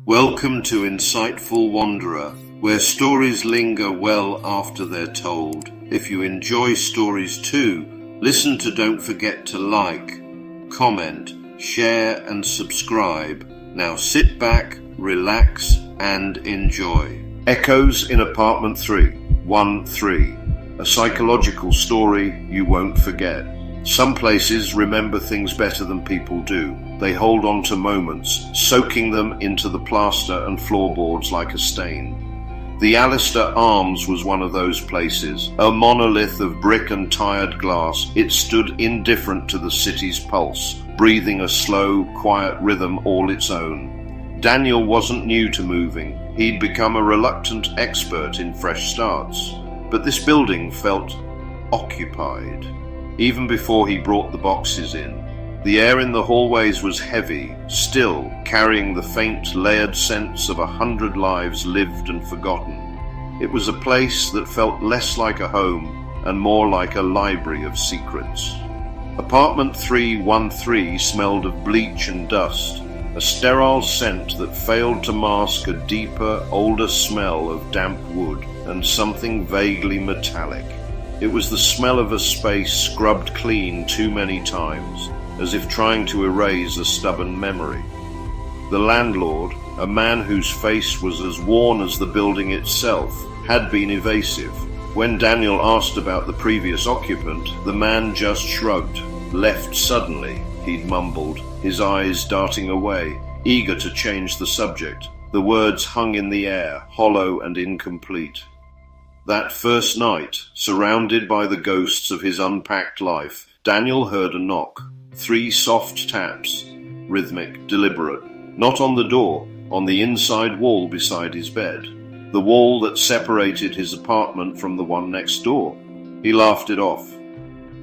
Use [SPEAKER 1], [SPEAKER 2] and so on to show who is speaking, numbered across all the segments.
[SPEAKER 1] Welcome to Insightful Wanderer, where stories linger well after they're told. If you enjoy stories too, listen to Don't Forget to like, comment, share and subscribe. Now sit back, relax and enjoy. Echoes in Apartment 313. A psychological story you won't forget. Some places remember things better than people do. They hold on to moments, soaking them into the plaster and floorboards like a stain. The Alistair Arms was one of those places. A monolith of brick and tired glass, it stood indifferent to the city's pulse, breathing a slow, quiet rhythm all its own. Daniel wasn't new to moving. He'd become a reluctant expert in fresh starts. But this building felt occupied. Even before he brought the boxes in. The air in the hallways was heavy, still, carrying the faint, layered sense of 100 lives lived and forgotten. It was a place that felt less like a home and more like a library of secrets. Apartment 313 smelled of bleach and dust, a sterile scent that failed to mask a deeper, older smell of damp wood and something vaguely metallic. It was the smell of a space scrubbed clean too many times, as if trying to erase a stubborn memory. The landlord, a man whose face was as worn as the building itself, had been evasive. When Daniel asked about the previous occupant, the man just shrugged. Left suddenly, he'd mumbled, his eyes darting away, eager to change the subject. The words hung in the air, hollow and incomplete. That first night, surrounded by the ghosts of his unpacked life, Daniel heard a knock. 3 soft taps, rhythmic, deliberate. Not on the door, on the inside wall beside his bed. The wall that separated his apartment from the one next door. He laughed it off.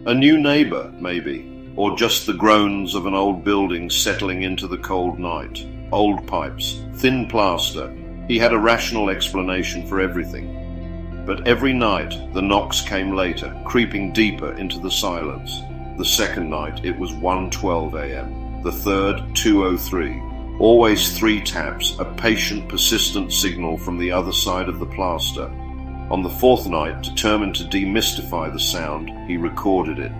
[SPEAKER 1] A new neighbor, maybe, or just the groans of an old building settling into the cold night. Old pipes, thin plaster. He had a rational explanation for everything. But every night the knocks came later, creeping deeper into the silence. The second night it was 1:12 a.m. The third, 2:03. Always 3 taps, a patient, persistent signal from the other side of the plaster. On the 4th night, determined to demystify the sound, he recorded it.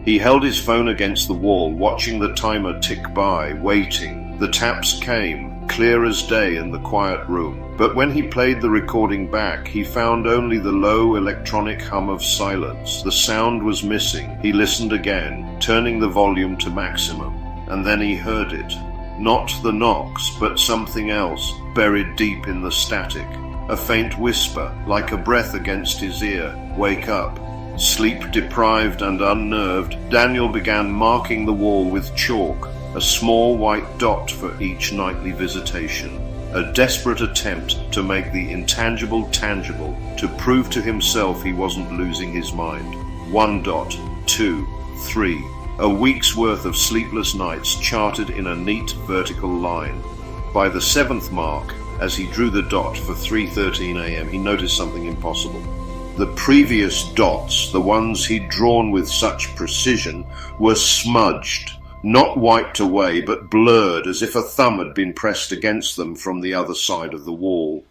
[SPEAKER 1] He held his phone against the wall, watching the timer tick by, waiting. The taps came, clear as day in the quiet room. But when he played the recording back, he found only the low electronic hum of silence. The sound was missing. He listened again, turning the volume to maximum. And then he heard it. Not the knocks, but something else, buried deep in the static. A faint whisper, like a breath against his ear. Wake up. Sleep deprived and unnerved, Daniel began marking the wall with chalk, a small white dot for each nightly visitation. A desperate attempt to make the intangible tangible, to prove to himself he wasn't losing his mind. 1 dot, 2, 3. A week's worth of sleepless nights charted in a neat vertical line. By the 7th mark, as he drew the dot for 3:13 a.m., he noticed something impossible. The previous dots, the ones he'd drawn with such precision, were smudged. Not wiped away, but blurred, as if a thumb had been pressed against them from the other side of the wall.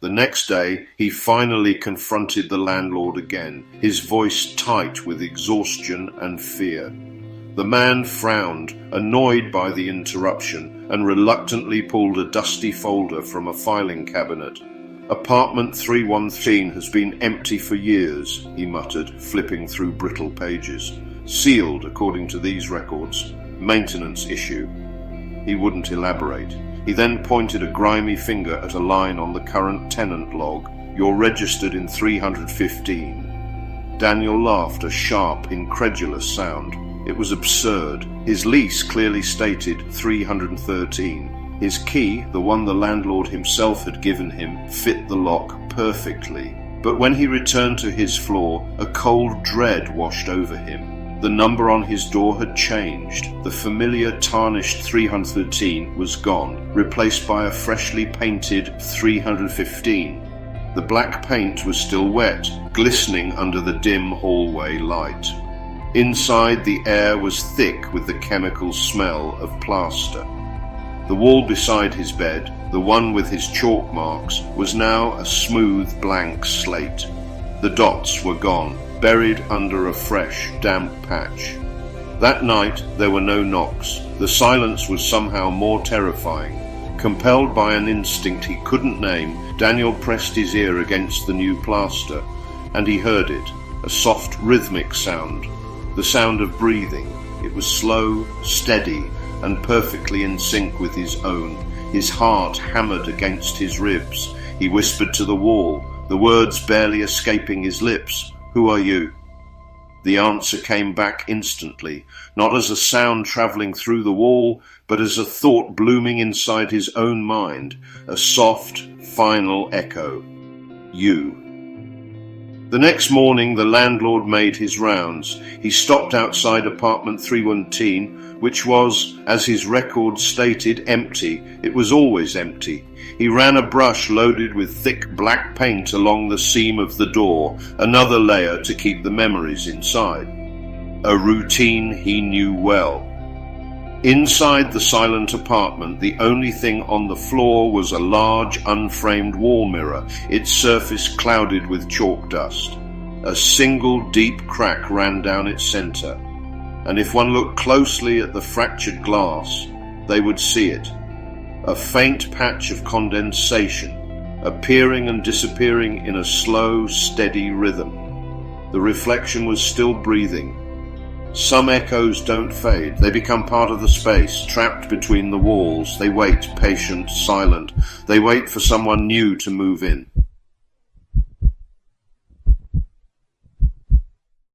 [SPEAKER 1] The next day, he finally confronted the landlord again, his voice tight with exhaustion and fear. The man frowned, annoyed by the interruption, and reluctantly pulled a dusty folder from a filing cabinet. Apartment 313 has been empty for years, he muttered, flipping through brittle pages. Sealed, according to these records. Maintenance issue. He wouldn't elaborate. He then pointed a grimy finger at a line on the current tenant log. You're registered in 315. Daniel laughed, a sharp, incredulous sound. It was absurd. His lease clearly stated 313. His key, the one the landlord himself had given him, fit the lock perfectly. But when he returned to his floor, a cold dread washed over him. The number on his door had changed. The familiar tarnished 313 was gone, replaced by a freshly painted 315. The black paint was still wet, glistening under the dim hallway light. Inside, the air was thick with the chemical smell of plaster. The wall beside his bed, the one with his chalk marks, was now a smooth blank slate. The dots were gone, buried under a fresh, damp patch. That night there were no knocks. The silence was somehow more terrifying. Compelled by an instinct he couldn't name, Daniel pressed his ear against the new plaster, and he heard it, a soft rhythmic sound, the sound of breathing. It was slow, steady, and perfectly in sync with his own. His heart hammered against his ribs. He whispered to the wall, the words barely escaping his lips, "Who are you?" The answer came back instantly, not as a sound travelling through the wall, but as a thought blooming inside his own mind, a soft, final echo. You. The next morning the landlord made his rounds. He stopped outside apartment 317, which was, as his record stated, empty. It was always empty. He ran a brush loaded with thick black paint along the seam of the door, another layer to keep the memories inside. A routine he knew well. Inside the silent apartment, the only thing on the floor was a large, unframed wall mirror, its surface clouded with chalk dust. A single deep crack ran down its centre, and if one looked closely at the fractured glass, they would see it. A faint patch of condensation, appearing and disappearing in a slow, steady rhythm. The reflection was still breathing. Some echoes don't fade. They become part of the space, trapped between the walls. They wait, patient, silent. They wait for someone new to move in.